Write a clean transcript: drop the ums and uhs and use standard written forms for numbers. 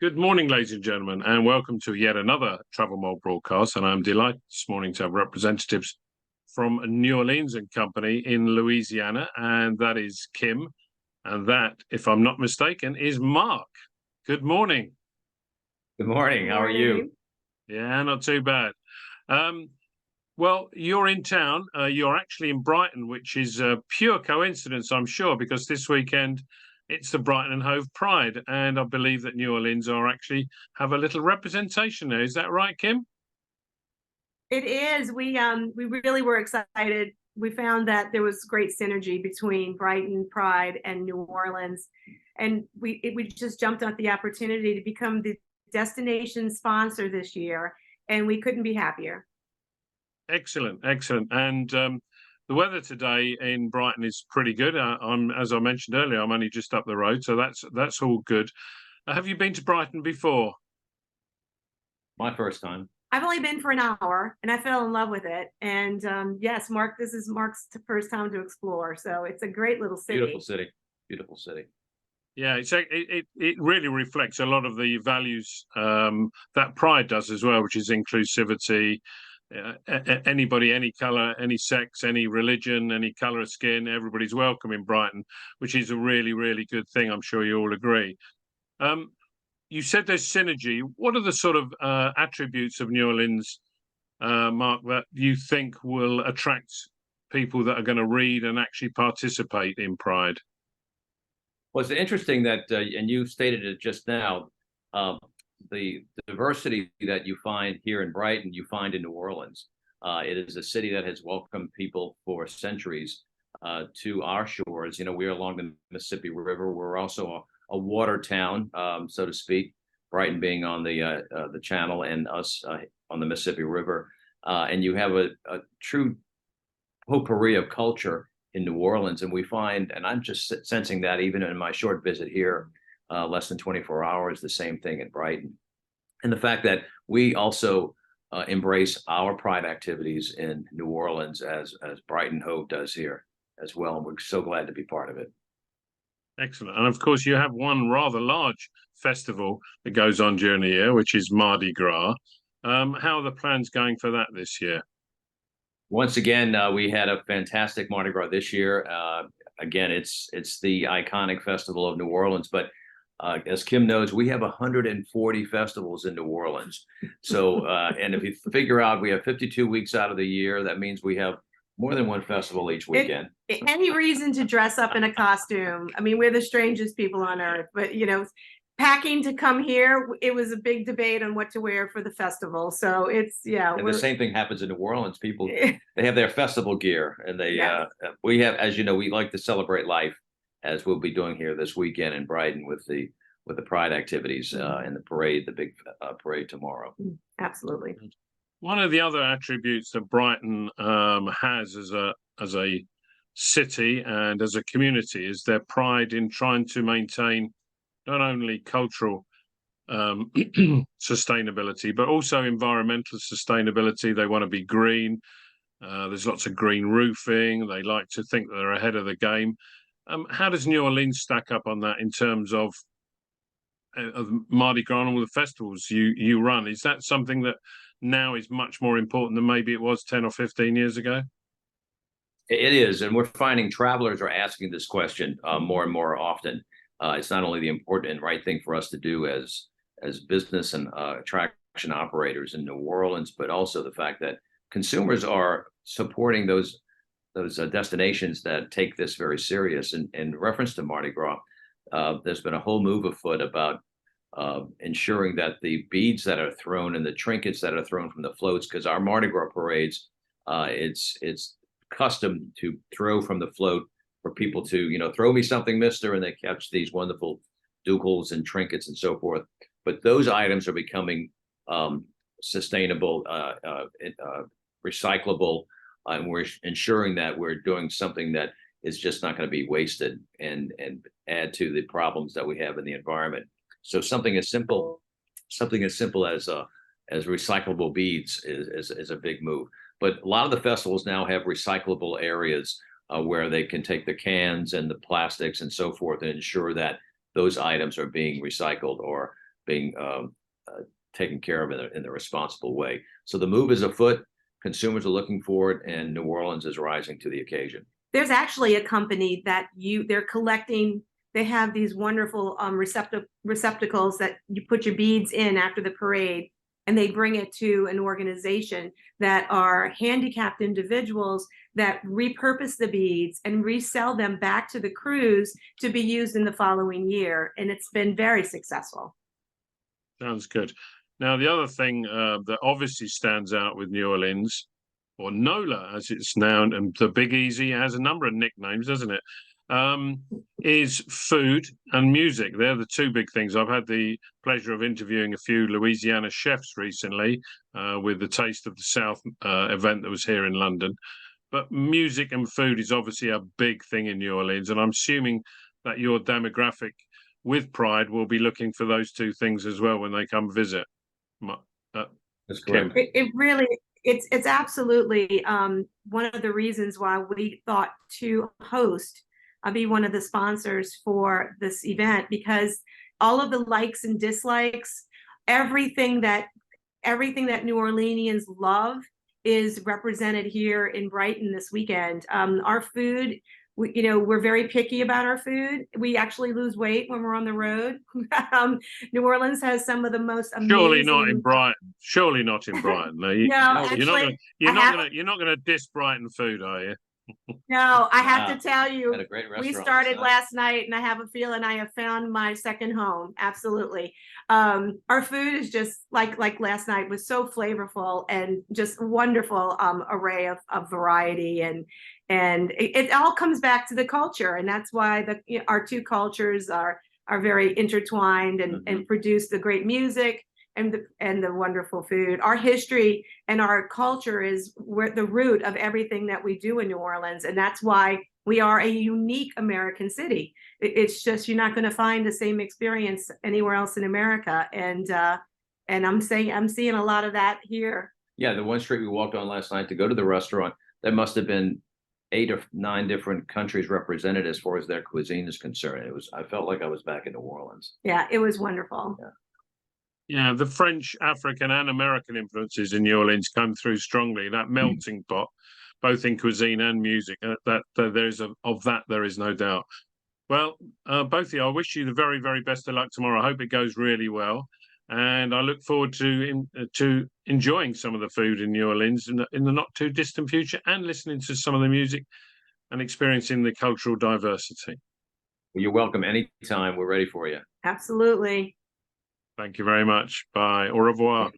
Good morning, ladies and gentlemen, and welcome to yet another Travel Mole broadcast. And I'm delighted this morning to have representatives from New Orleans and Company in Louisiana, and that is Kim, and that, if I'm not mistaken, is Mark. Good morning. Good morning. How are you? Yeah, not too bad. Well, you're in town. You're actually in Brighton, which is a pure coincidence, I'm sure, because this weekend it's the Brighton and Hove Pride, and I believe that New Orleans are actually have a little representation there. Is that right, Kim? It is. We really were excited. We found that there was great synergy between Brighton Pride and New Orleans, and we just jumped at the opportunity to become the destination sponsor this year, and we couldn't be happier. Excellent, excellent. And the weather today in Brighton is pretty good. As I mentioned earlier, I'm only just up the road, so that's all good. Have you been to Brighton before? My first time. I've only been for an hour, and I fell in love with it. And yes, Mark, this is Mark's first time to explore, so it's a great little city. Beautiful city. Beautiful city. Yeah, it really reflects a lot of the values that Pride does as well, which is inclusivity. Anybody, any color, any sex, any religion, any color of skin, everybody's welcome in Brighton, which is a really, really good thing. I'm sure you all agree. You said there's synergy. What are the sort of attributes of New Orleans, Mark, that you think will attract people that are going to read and actually participate in Pride? Well, it's interesting that, and you stated it just now, the diversity that you find here in Brighton, you find in New Orleans. It is a city that has welcomed people for centuries to our shores. You know, we're along the Mississippi River. We're also a water town, so to speak. Brighton being on the channel and us on the Mississippi River. And you have a true potpourri of culture in New Orleans. And we find, and I'm just sensing that even in my short visit here, less than 24 hours, the same thing in Brighton. And the fact that we also embrace our Pride activities in New Orleans as Brighton Hove does here as well. And we're so glad to be part of it. Excellent. And of course, you have one rather large festival that goes on during the year, which is Mardi Gras. How are the plans going for that this year? Once again, we had a fantastic Mardi Gras this year. Again, it's the iconic festival of New Orleans, but as Kim knows, we have 140 festivals in New Orleans. So, and if you figure out we have 52 weeks out of the year, that means we have more than one festival each weekend. Any reason to dress up in a costume? I mean, we're the strangest people on earth, but you know, packing to come here, it was a big debate on what to wear for the festival. So it's, yeah. And the same thing happens in New Orleans. People, they have their festival gear, and they, we have, as you know, we like to celebrate life, as we'll be doing here this weekend in Brighton with the Pride activities and the parade, the big parade tomorrow. Absolutely. One of the other attributes that Brighton has as a city and as a community is their pride in trying to maintain not only cultural sustainability, but also environmental sustainability. They want to be green. There's lots of green roofing. They like to think that they're ahead of the game. How does New Orleans stack up on that in terms of Mardi Gras and all the festivals you run? Is that something that now is much more important than maybe it was 10 or 15 years ago? It is, and we're finding travelers are asking this question more and more often. It's not only the important and right thing for us to do as business and attraction operators in New Orleans, but also the fact that consumers are supporting those destinations that take this very serious. In reference to Mardi Gras, there's been a whole move afoot about ensuring that the beads that are thrown and the trinkets that are thrown from the floats, because our Mardi Gras parades, it's custom to throw from the float for people to, you know, throw me something, mister, and they catch these wonderful dugals and trinkets and so forth. But those items are becoming sustainable, recyclable, and we're ensuring that we're doing something that is just not going to be wasted and add to the problems that we have in the environment. So something as simple as recyclable beads is a big move. But a lot of the festivals now have recyclable areas where they can take the cans and the plastics and so forth and ensure that those items are being recycled or being taken care of in a responsible way. So the move is afoot. Consumers are looking for it, and New Orleans is rising to the occasion. There's actually a company that they're collecting. They have these wonderful receptacles that you put your beads in after the parade, and they bring it to an organization that are handicapped individuals that repurpose the beads and resell them back to the crews to be used in the following year. And it's been very successful. Sounds good. Now, the other thing that obviously stands out with New Orleans, or NOLA as it's now, and the Big Easy has a number of nicknames, doesn't it? Is food and music. They're the two big things. I've had the pleasure of interviewing a few Louisiana chefs recently with the Taste of the South event that was here in London. But music and food is obviously a big thing in New Orleans, and I'm assuming that your demographic with Pride will be looking for those two things as well when they come visit. That's correct. It's absolutely one of the reasons why we thought to host, be one of the sponsors for this event, because all of the likes and dislikes, everything that New Orleanians love is represented here in Brighton this weekend. Our food, we're very picky about our food. We actually lose weight when we're on the road. New Orleans has some of the most amazing. Surely not in Brighton. Surely not in Brighton. No, you're not going to diss Brighton food, are you? No, I have to tell you, we started last night, and I have a feeling I have found my second home. Absolutely. Our food is just like last night was so flavorful and just wonderful array of variety, and it all comes back to the culture, and that's why our two cultures are very intertwined and produce the great music and the wonderful food. Our history and our culture is the root of everything that we do in New Orleans, and that's why we are a unique American city. It's just you're not going to find the same experience anywhere else in America, and I'm seeing a lot of that here. Yeah, the one street we walked on last night to go to the restaurant, there must have been 8 or 9 different countries represented as far as their cuisine is concerned. I felt like I was back in New Orleans. Yeah, it was wonderful. Yeah, the French, African, and American influences in New Orleans come through strongly. That melting pot, both in cuisine and music, there is no doubt. Well, both of you, I wish you the very, very best of luck tomorrow. I hope it goes really well, and I look forward to enjoying some of the food in New Orleans in the not too distant future, and listening to some of the music and experiencing the cultural diversity. Well, you're welcome anytime. We're ready for you. Absolutely. Thank you very much. Bye. Au revoir.